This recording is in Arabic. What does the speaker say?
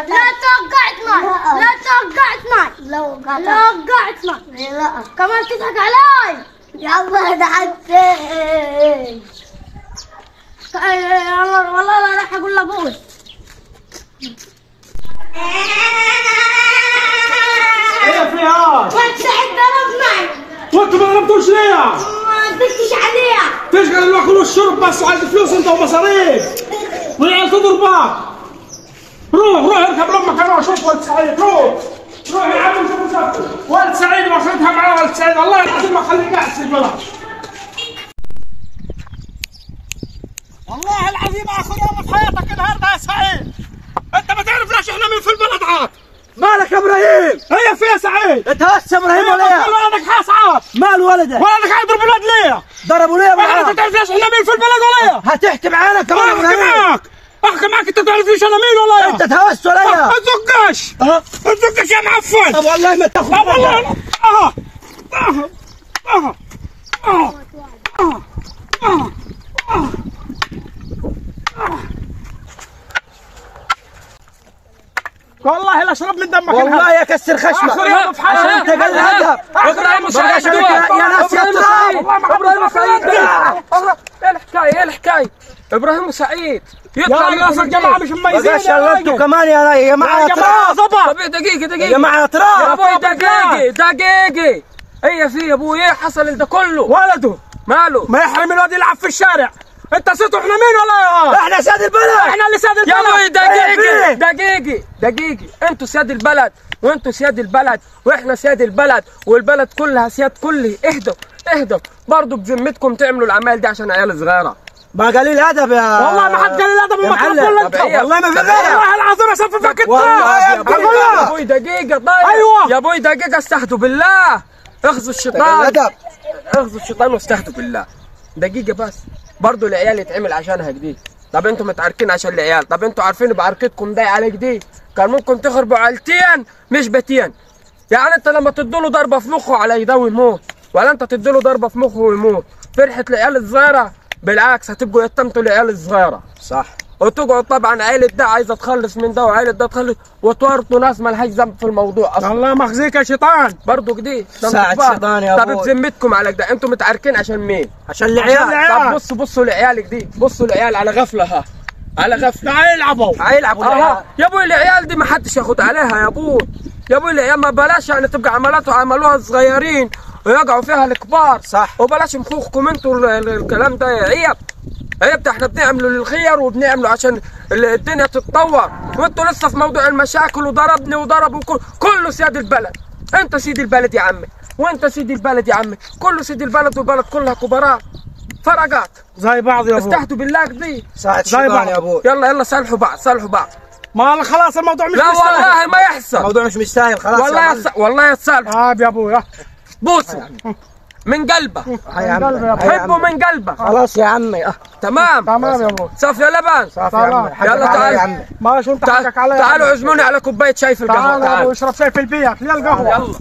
لا توقعتنا لا توقعتنا لا وقعتنا لا كمان تضحك علي يلا دعتين والله لا راح اقول لابوي. ايه في هاد؟ وانت سعيد ضربنا وانتم ما ضربتوش ليه؟ ما دقتش عليها. تشغل الأكل والشرب بس وعايز فلوس أنت ومصاريف والعيال تضربك. روح اركب لأمك أنا وشوف ولد سعيد. روح يا عم شوف مسافر ولد سعيد واخدها معاه ولد سعيد والله العظيم ما اخليه قاعد في البلد. والله العظيم اخر يوم في حياتك النهارده يا سعيد. انت ما تعرفناش احنا مين في البلد عاد. مالك يا ابراهيم؟ هي فيها سعيد. انت هسه ابراهيم ولا ايه؟ ولدك حاس عاد. مال ولدك؟ ولدك هيضرب الولد ليه؟ ضربوا ليه احنا انت تعرفناش احنا مين في البلد ولا ايه؟ هتحكي معانا كمان ابراهيم؟ احكي معاك انت تعرفنيش انا مين ولا ايه؟ انت تهوست ولا ايه؟ ما تزقش ما تزقش يا معفن. طب والله ما تاخذ. طب والله والله لا اشرب من دمك. والله يكسر خشمك. اخر يوم في حياتي. عشان انت قل ادب. ابراهيم سعيد يا ناس يا تراب. ابراهيم سعيد ايه الحكايه ايه الحكايه؟ ابراهيم سعيد يطلع يا ناس الجماعه مش مميزين بقى شغلتوا كمان يا جماعه تراب. طب دقيقه يا جماعه تراب. يا ابوي دقيقه هي في يا ابوي ايه حصل ده كله؟ ولده ماله؟ ما يحرم الواد يلعب في الشارع. انت صيتوا احنا مين ولا ايه؟ احنا سيد البلد. احنا اللي سيد يا البلد. ابوي دقيقه انتوا سياد البلد وانتوا سياد البلد واحنا سياد البلد والبلد كلها سياد كله. اهدوا برضه بذمتكم تعملوا الاعمال دي عشان عيال صغيره. ما قليل ادب يا والله ما حد قال الادب وما كان كل انت. والله ما في والله العظيم اصففك انت. يا ابوي دقيقه طيب. ايوه يا ابوي دقيقه استهدوا بالله. اخذوا الشيطان الادب. اخذوا الشيطان واستهدوا بالله. دقيقه بس برضه العيال يتعمل عشانها جديد. طب انتوا متعاركين عشان العيال. طب انتوا عارفين بعركتكم ضايق على جديد كان ممكن تخربوا عيلتين مش بيتين. يعني انت لما تديله ضربه في مخه على يدوي يموت ولا انت تديله ضربه في مخه ويموت؟ فرحه العيال الصغيره بالعكس هتبقوا يتمتوا العيال الصغيره. صح. وتقعد طبعا عيلة ده عايزه تخلص من ده وعيلة ده تخلص وتورطوا ناس مالهاش ذنب في الموضوع اصلا. الله مخزيك يا شيطان. برضه جديد ساعة شيطان يا طب ابوي. بذمتكم على كده انتوا متعاركين عشان مين؟ عشان العيال. طب بصوا العيال جديد. بصوا العيال على غفله ها على غفله. هيلعبوا يا ابوي العيال دي ما حدش ياخد عليها يا ابوي. يا ابوي العيال ما بلاش يعني تبقى عملوها صغيرين ويقعوا فيها الكبار. صح. وبلاش مخوخكم انتوا الكلام ده عيب. ده احنا بنعمله للخير وبنعمله عشان الدنيا تتطور وانتوا لسه في موضوع المشاكل وضربني وضرب كله سياد البلد. انت سيد البلد يا عمي وانت سيد البلد يا عمي. كله سيد البلد والبلد كلها كبراء. فرقات زي بعض يا ابو. استهدوا بالله دي. ساعة شيطان يا ابوي. يلا صالحوا بعض. ما خلاص الموضوع مش لا مستاهل. والله ما يحصل. الموضوع مش مستاهل خلاص. والله يتصالحوا. يا ابوي بوسوا من قلبه. حبوا من قلبه. خلاص يا عمي. تمام يا ابو. صافي يا لبن. صافي يا عمي. يلا تعالوا. ماشي انت حقك عليا. تعالوا عزموني على كوبايه شاي في القهوه. تعال اشرب شاي في البيت. ليه القهوه؟ يلا.